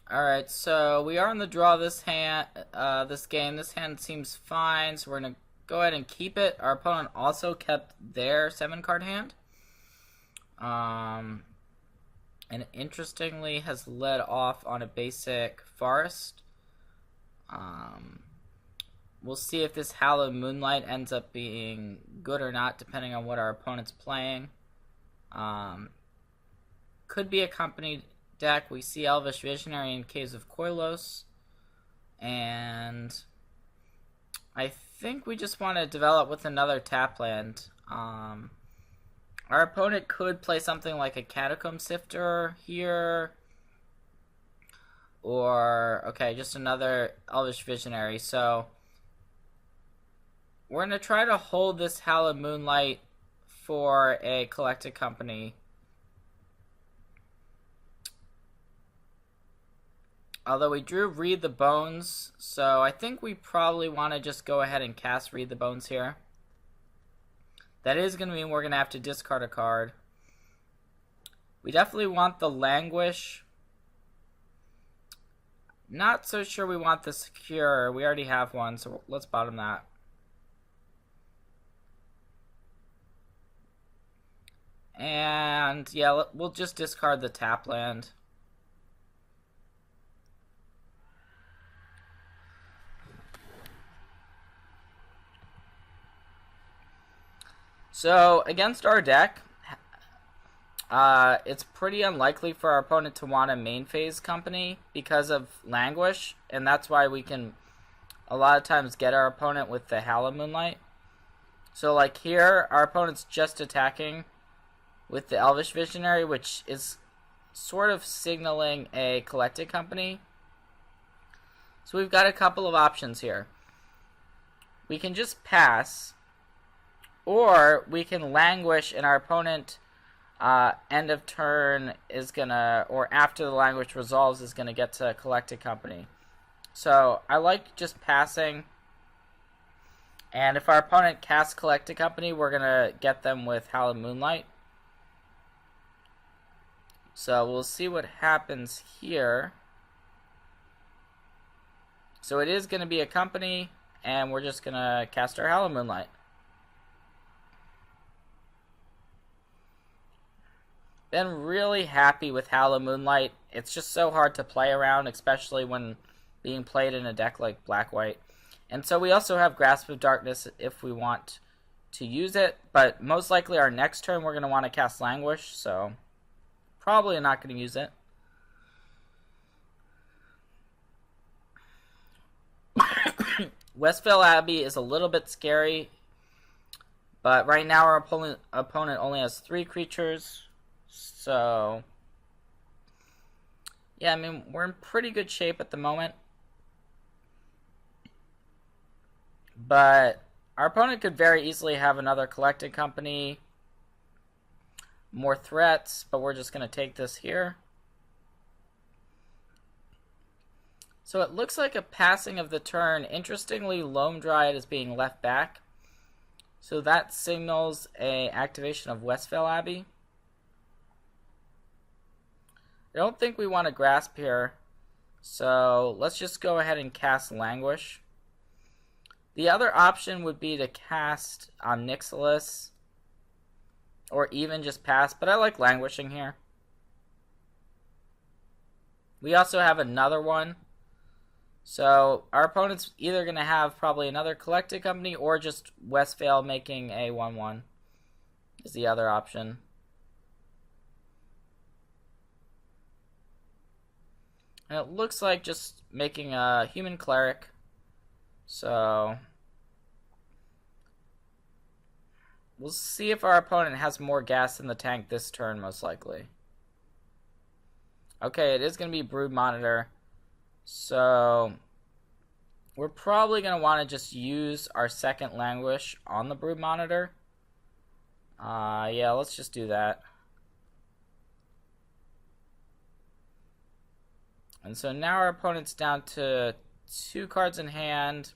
Alright, so we are in the draw this game. This hand seems fine, so we're gonna go ahead and keep it. Our opponent also kept their 7-card hand. And interestingly has led off on a basic forest. We'll see if this Hallowed Moonlight ends up being good or not, depending on what our opponent's playing. Could be a company deck. We see Elvish Visionary in Caves of Koilos. And I think we just want to develop with another tap land. Our opponent could play something like a Catacomb Sifter here. Or, okay, just another Elvish Visionary. So we're going to try to hold this Hallowed Moonlight for a collected company. Although we drew Read the Bones, so I think we probably want to just go ahead and cast Read the Bones here. That is going to mean we're going to have to discard a card. We definitely want the Languish. Not so sure we want the Secure. We already have one, so let's bottom that. And yeah, we'll just discard the tap land. So against our deck, it's pretty unlikely for our opponent to want a main phase company because of Languish, and that's why we can a lot of times get our opponent with the Hallowed Moonlight. So like here, our opponent's just attacking with the Elvish Visionary, which is sort of signaling a collected company. So we've got a couple of options here. We can just pass, or we can Languish and our opponent end of turn is gonna, or after the Languish resolves, is gonna get to collected company. So I like just passing, and if our opponent casts collected company, we're gonna get them with Hallowed Moonlight. So we'll see what happens here. So it is gonna be a company, and we're just gonna cast our Hallowed Moonlight. Been really happy with Hallowed Moonlight. It's just so hard to play around, especially when being played in a deck like Black-White. And so we also have Grasp of Darkness if we want to use it, but most likely our next turn we're going to want to cast Languish, so probably not going to use it. Westvale Abbey is a little bit scary, but right now our opponent only has 3 creatures. So, yeah, I mean, we're in pretty good shape at the moment. But our opponent could very easily have another collected company, more threats, but we're just going to take this here. So it looks like a passing of the turn. Interestingly, Loam Dryad is being left back. So that signals a activation of Westvale Abbey. I don't think we want to Grasp here, so let's just go ahead and cast Languish. The other option would be to cast Nixilis, or even just pass, but I like Languishing here. We also have another one, so our opponent's either going to have probably another collected company, or just Westvale making a 1/1 is the other option. And it looks like just making a Human Cleric. So we'll see if our opponent has more gas in the tank this turn, most likely. Okay, it is going to be Brood Monitor. So we're probably going to want to just use our second Languish on the Brood Monitor. Yeah, let's just do that. And so now our opponent's down to 2 cards in hand.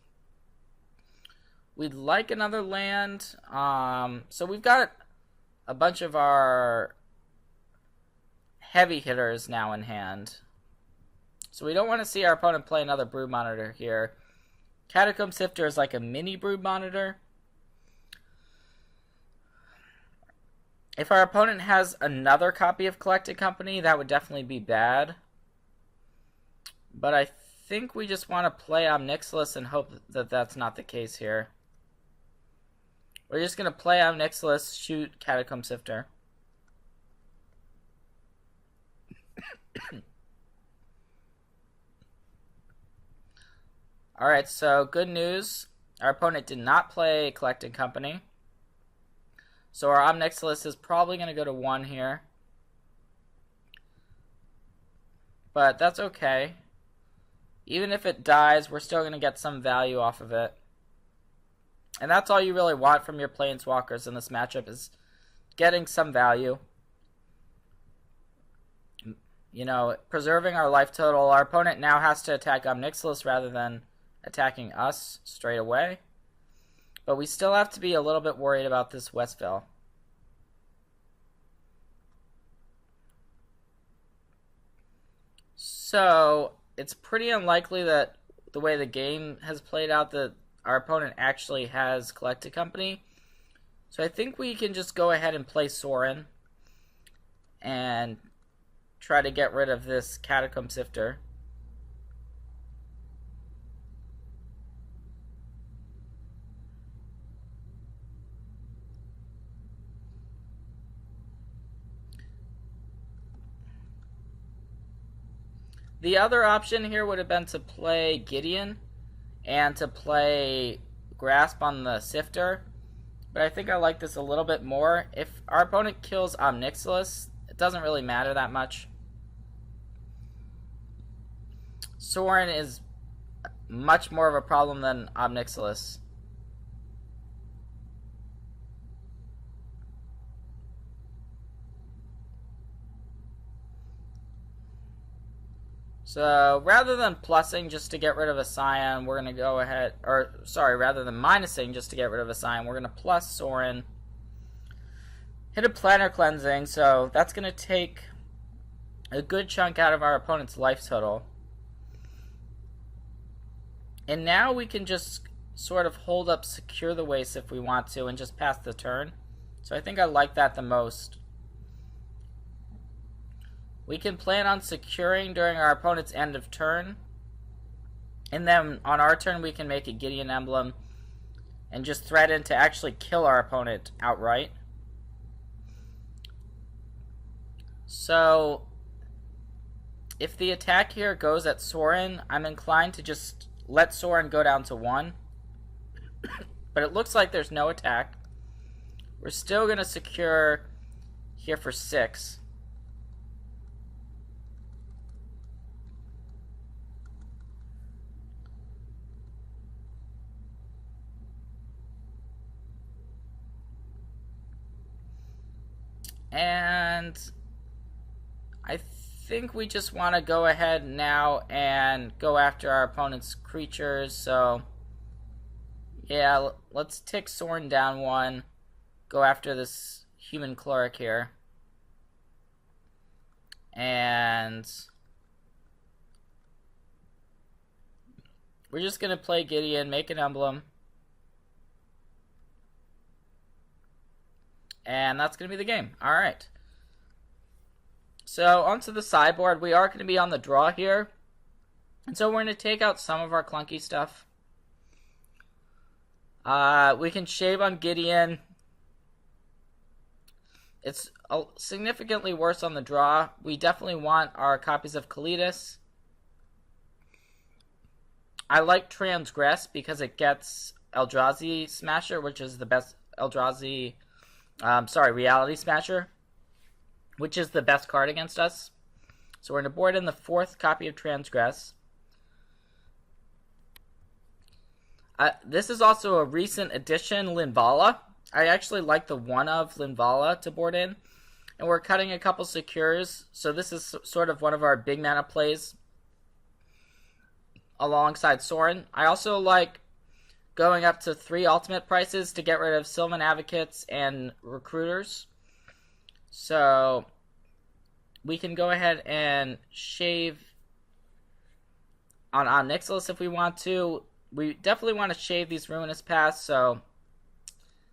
We'd like another land. So we've got a bunch of our heavy hitters now in hand. So we don't want to see our opponent play another Brood Monitor here. Catacomb Sifter is like a mini Brood Monitor. If our opponent has another copy of Collected Company, that would definitely be bad. But I think we just want to play Omnixilus and hope that that's not the case here. We're just going to play Omnixilus, shoot Catacomb Sifter. Alright, so good news. Our opponent did not play Collected Company. So our Omnixilus is probably going to go to 1 here. But that's okay. Even if it dies, we're still going to get some value off of it. And that's all you really want from your Planeswalkers in this matchup, is getting some value. You know, preserving our life total. Our opponent now has to attack Omnixilus rather than attacking us straight away. But we still have to be a little bit worried about this Westville. So it's pretty unlikely that the way the game has played out that our opponent actually has Collected Company. So I think we can just go ahead and play Sorin and try to get rid of this Catacomb Sifter. The other option here would have been to play Gideon and to play Grasp on the Sifter, but I think I like this a little bit more. If our opponent kills Omnixilus, it doesn't really matter that much. Sorin is much more of a problem than Omnixilus. So rather than plussing just to get rid of a Scion, we're going to go ahead, or sorry, rather than minusing just to get rid of a Scion, we're going to plus Sorin. Hit a Planar Cleansing, so that's going to take a good chunk out of our opponent's life total. And now we can just sort of hold up Secure the Waste if we want to and just pass the turn. So I think I like that the most. We can plan on securing during our opponent's end of turn. And then on our turn we can make a Gideon Emblem and just threaten to actually kill our opponent outright. So if the attack here goes at Sorin, I'm inclined to just let Sorin go down to 1. But it looks like there's no attack. We're still going to secure here for 6. And I think we just want to go ahead now and go after our opponent's creatures. So yeah, let's tick Sorin down 1. Go after this human cleric here. And we're just going to play Gideon, make an emblem. And that's going to be the game. Alright. So, onto the sideboard. We are going to be on the draw here. And so we're going to take out some of our clunky stuff. We can shave on Gideon. It's significantly worse on the draw. We definitely want our copies of Kalidas. I like Transgress because it gets Eldrazi Smasher, which is the best Eldrazi... Reality Smasher, which is the best card against us. So we're going to board in the 4th copy of Transgress. This is also a recent addition, Linvala. I actually like the 1 of Linvala to board in. And we're cutting a couple secures, so this is sort of one of our big mana plays alongside Sorin. I also like going up to 3 ultimate prices to get rid of Sylvan Advocates and Recruiters. So we can go ahead and shave on Onyxilus if we want to. We definitely want to shave these Ruinous Paths, so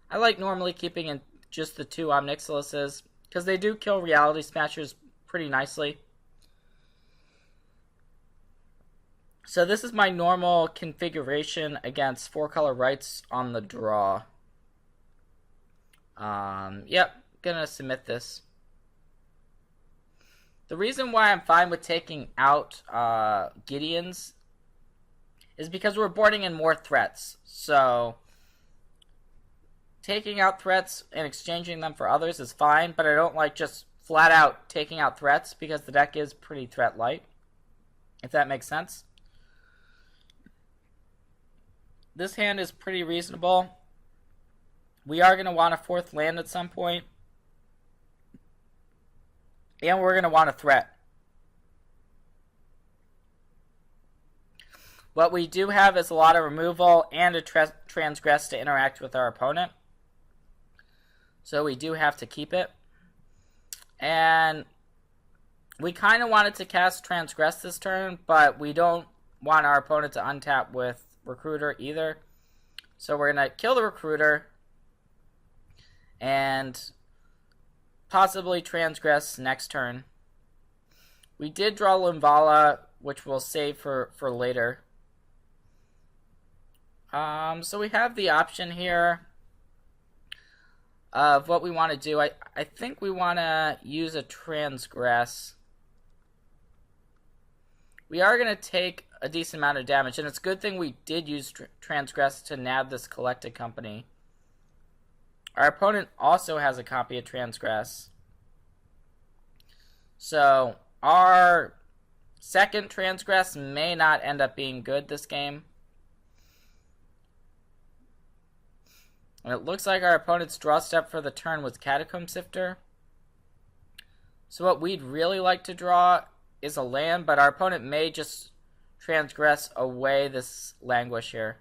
I like normally keeping in just the 2 Onyxiluses, because they do kill Reality Smashers pretty nicely. So this is my normal configuration against 4-color rights on the draw. Yep, gonna submit this. The reason why I'm fine with taking out Gideons is because we're boarding in more threats. So taking out threats and exchanging them for others is fine, but I don't like just flat out taking out threats because the deck is pretty threat light, if that makes sense. This hand is pretty reasonable. We are going to want a 4th land at some point. And we're going to want a threat. What we do have is a lot of removal and a transgress to interact with our opponent. So we do have to keep it. And we kind of wanted to cast Transgress this turn, but we don't want our opponent to untap with Recruiter either. So we're going to kill the Recruiter and possibly Transgress next turn. We did draw Limvala, which we'll save for later. So we have the option here of what we want to do. I think we want to use a Transgress. We are going to take a decent amount of damage, and it's a good thing we did use Transgress to nab this Collected Company. Our opponent also has a copy of Transgress. So our second Transgress may not end up being good this game. And it looks like our opponent's draw step for the turn was Catacomb Sifter. So what we'd really like to draw is a land, but our opponent may just transgress away this Languish here.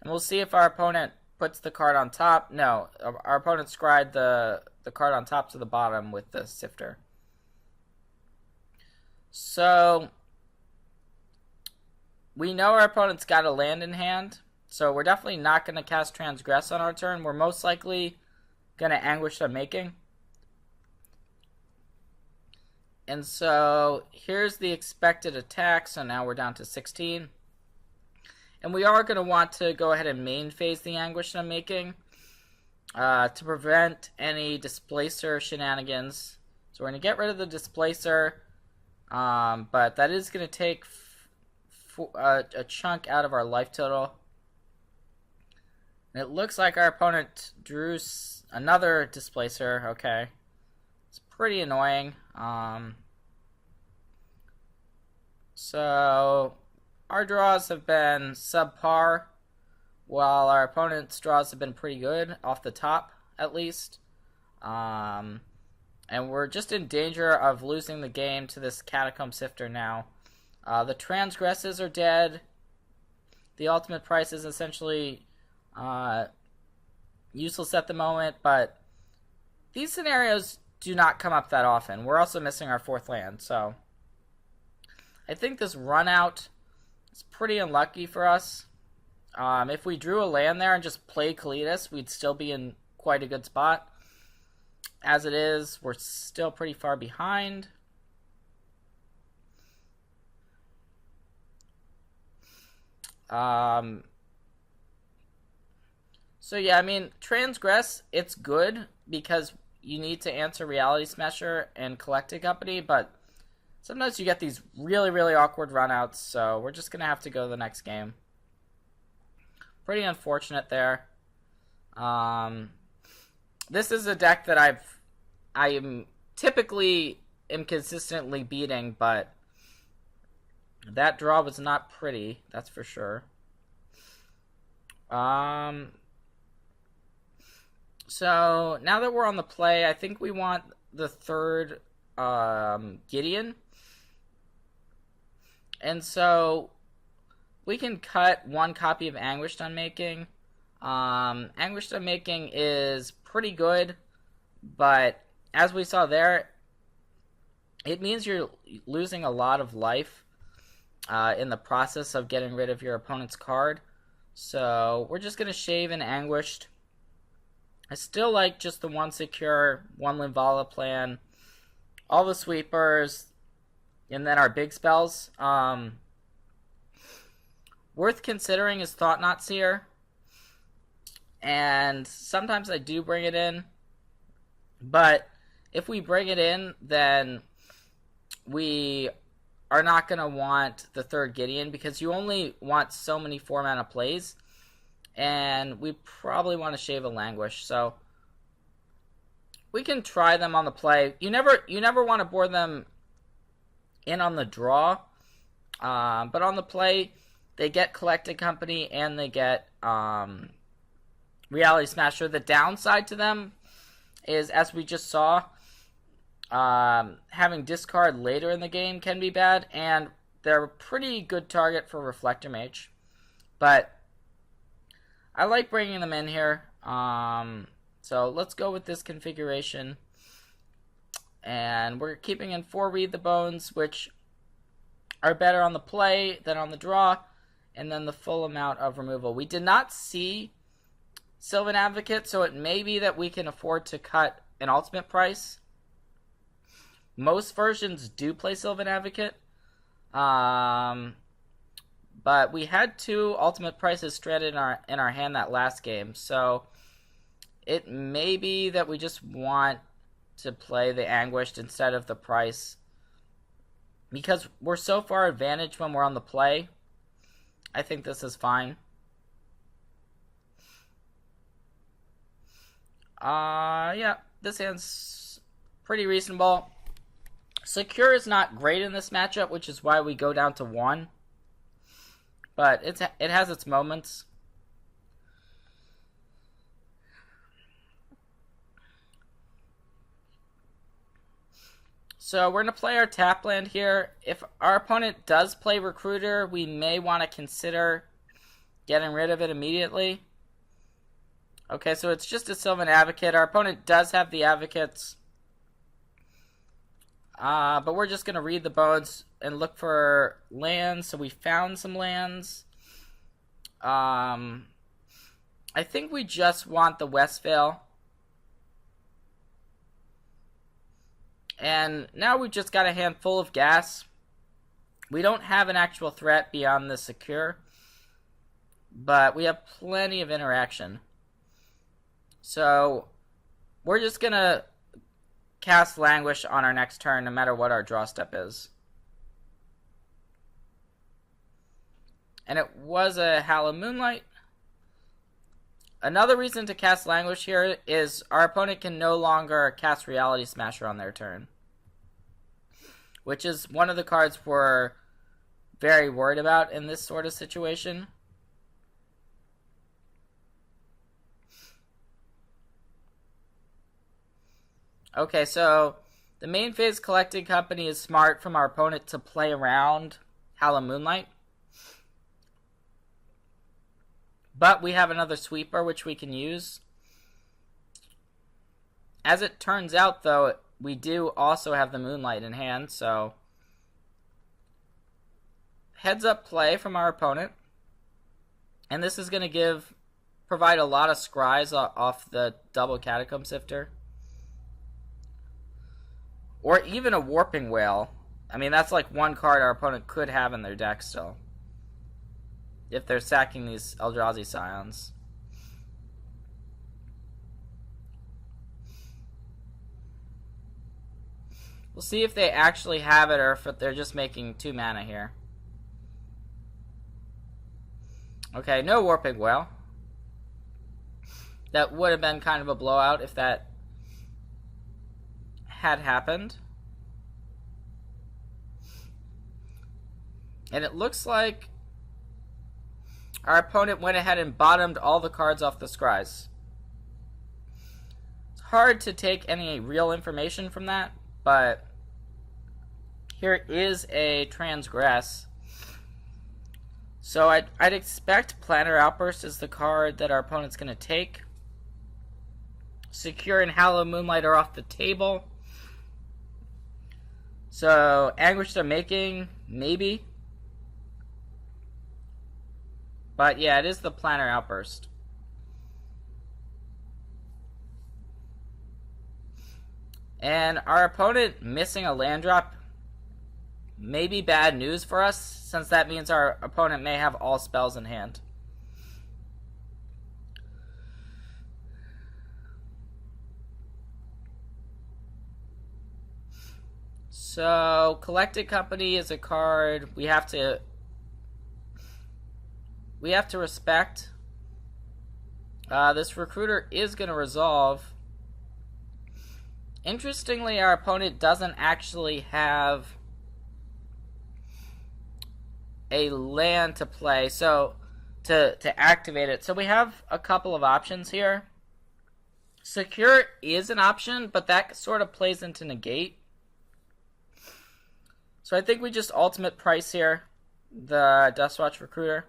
And we'll see if our opponent puts the card on top. No, our opponent scried the card on top to the bottom with the Sifter. So we know our opponent's got a land in hand, so we're definitely not going to cast Transgress on our turn. We're most likely going to Anguish Unmaking. And so here's the expected attack. So now we're down to 16. And we are going to want to go ahead and main phase the Anguish Unmaking to prevent any Displacer shenanigans. So we're going to get rid of the Displacer, but that is going to take a chunk out of our life total. And it looks like our opponent drew another Displacer. Okay. It's pretty annoying. So our draws have been subpar, while our opponent's draws have been pretty good, off the top at least. And we're just in danger of losing the game to this Catacomb Sifter now. The Transgresses are dead. The ultimate price is essentially useless at the moment, but these scenarios do not come up that often. We're also missing our fourth land, so I think this run out is pretty unlucky for us. If we drew a land there and just played Kalidas, we'd still be in quite a good spot. As it is, we're still pretty far behind. So yeah, I mean, Transgress, it's good because you need to answer Reality Smasher and Collected Company, but sometimes you get these really, really awkward runouts, so we're just going to have to go to the next game. Pretty unfortunate there. This is a deck that I am typically consistently beating, but that draw was not pretty, that's for sure. So now that we're on the play, I think we want the third Gideon. And so we can cut one copy of Anguished Unmaking. Anguished Unmaking is pretty good, but as we saw there, it means you're losing a lot of life. in the process of getting rid of your opponent's card. So we're just going to shave and Anguished. I still like just the one secure, one Linvala plan, all the sweepers, and then our big spells. Worth considering is Thought Knot Seer, and sometimes I do bring it in, but if we bring it in, then we are not going to want the third Gideon, because you only want so many 4-mana plays, and we probably want to shave a Languish. So we can try them on the play. You never want to board them in on the draw, but on the play they get Collected Company and they get Reality Smasher. The downside to them is, as we just saw, having discard later in the game can be bad, and they're a pretty good target for Reflector Mage. But I like bringing them in here. So let's go with this configuration. And we're keeping in 4 Read the Bones, which are better on the play than on the draw, and then the full amount of removal. We did not see Sylvan Advocate, so it may be that we can afford to cut an ultimate price. Most versions do play Sylvan Advocate, but we had 2 ultimate prices stranded in our hand that last game, so it may be that we just want to play the Anguished instead of the price, because we're so far advantaged when we're on the play. I think this is fine. Yeah, this hand's pretty reasonable. Secure is not great in this matchup, which is why we go down to 1. But it has its moments. So we're going to play our tap land here. If our opponent does play Recruiter, we may want to consider getting rid of it immediately. Okay, so it's just a Sylvan Advocate. Our opponent does have the Advocates. But we're just going to read the bones and look for lands. So we found some lands. I think we just want the Westvale. And now we've just got a hand full of gas. We don't have an actual threat beyond the secure, but we have plenty of interaction. So we're just going to cast Languish on our next turn, no matter what our draw step is. And it was a Hallow Moonlight. Another reason to cast Languish here is our opponent can no longer cast Reality Smasher on their turn, which is one of the cards we're very worried about in this sort of situation. Okay, so the main phase Collected Company is smart from our opponent to play around Hallow Moonlight. But we have another sweeper which we can use. As it turns out, though, we do also have the Moonlight in hand, so heads up play from our opponent. And this is going to provide a lot of scries off the double Catacomb Sifter. Or even a Warping Whale. I mean, that's like one card our opponent could have in their deck still, if they're sacking these Eldrazi Scions. We'll see if they actually have it or if they're just making 2 mana here. Okay, no Warping Whale. That would have been kind of a blowout if that had happened. And it looks like our opponent went ahead and bottomed all the cards off the scries. It's hard to take any real information from that, but here is a Transgress. So I'd expect Planner Outburst is the card that our opponent's going to take. Secure and Hallow Moonlight are off the table. So Anguish they're making, maybe. But yeah, it is the Planner Outburst. And our opponent missing a land drop may be bad news for us, since that means our opponent may have all spells in hand. So, Collected Company is a card we have to respect. This Recruiter is going to resolve. Interestingly, our opponent doesn't actually have a land to play, so to activate it. So we have a couple of options here. Secure is an option, but that sort of plays into negate. So I think we just ultimate price here the Dustwatch Recruiter.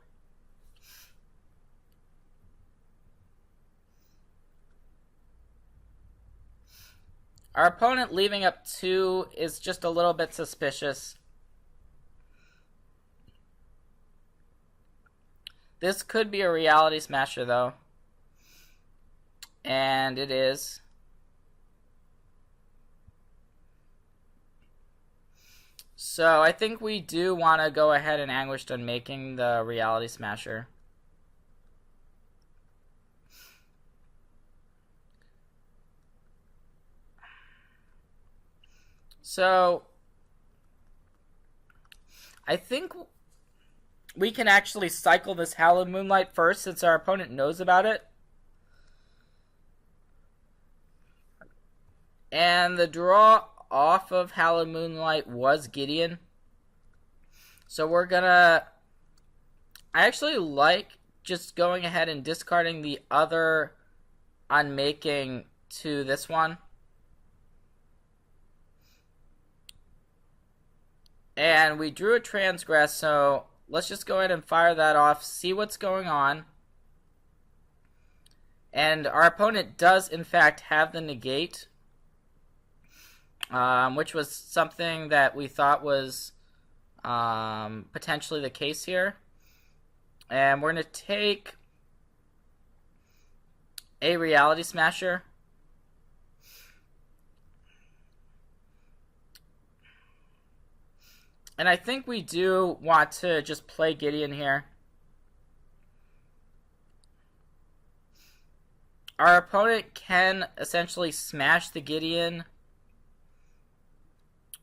Our opponent leaving up 2 is just a little bit suspicious. This could be a Reality Smasher, though. And it is. So I think we do want to go ahead and Anguished Unmaking the Reality Smasher. So I think we can actually cycle this Hallowed Moonlight first, since our opponent knows about it. And the draw off of Hallowed Moonlight was Gideon. So we're gonna... I actually like just going ahead and discarding the other Unmaking to this one. And we drew a Transgress, so let's just go ahead and fire that off, see what's going on. And our opponent does, in fact, have the negate, which was something that we thought was potentially the case here. And we're going to take a Reality Smasher. And I think we do want to just play Gideon here. Our opponent can essentially smash the Gideon.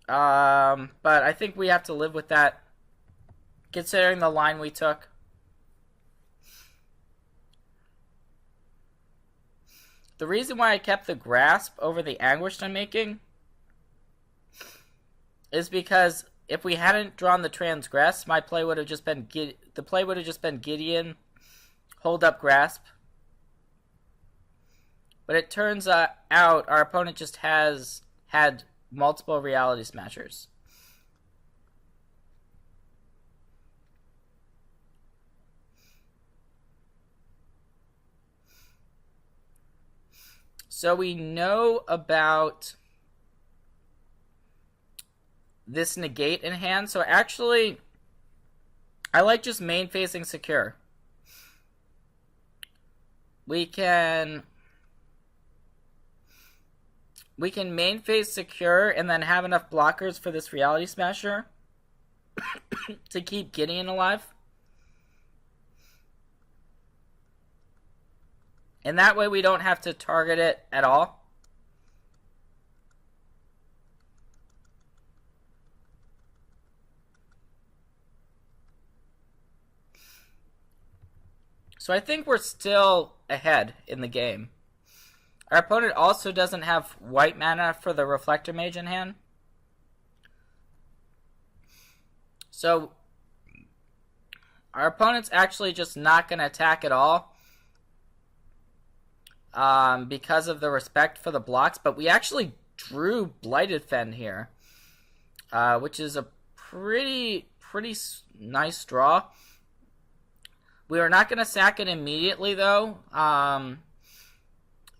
But I think we have to live with that, considering the line we took. The reason why I kept the Grasp over the Anguished Unmaking is because if we hadn't drawn the Transgress, my play would have just been Gideon, hold up Grasp. But it turns out our opponent just has had multiple Reality Smashers. So we know about this negate in hand. So actually, I like just main facing Secure. We can main phase Secure and then have enough blockers for this Reality Smasher to keep Gideon alive. And that way we don't have to target it at all. So I think we're still ahead in the game. Our opponent also doesn't have white mana for the Reflector Mage in hand. So our opponent's actually just not going to attack at all because of the respect for the blocks. But we actually drew Blighted Fen here, which is a pretty nice draw. We are not going to sack it immediately, though,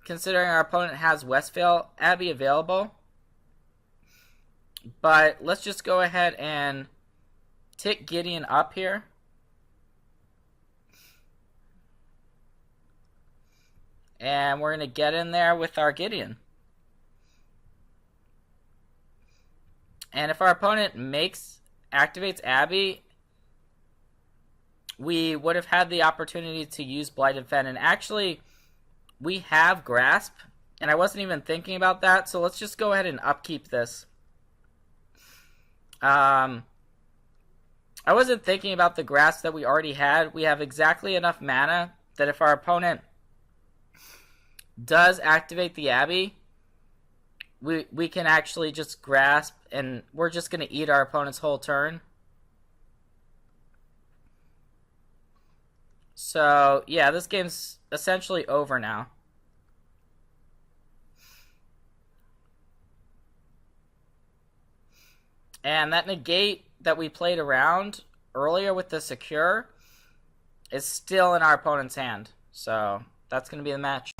considering our opponent has Westvale Abbey available. But let's just go ahead and tick Gideon up here. And we're going to get in there with our Gideon. And if our opponent activates Abby, we would have had the opportunity to use Blighted Fen. And actually, we have Grasp, and I wasn't even thinking about that, so let's just go ahead and upkeep this. I wasn't thinking about the Grasp that we already had. We have exactly enough mana that if our opponent does activate the Abbey, we can actually just Grasp, and we're just going to eat our opponent's whole turn. So, yeah, this game's essentially over now. And that negate that we played around earlier with the secure is still in our opponent's hand. So, that's going to be the match.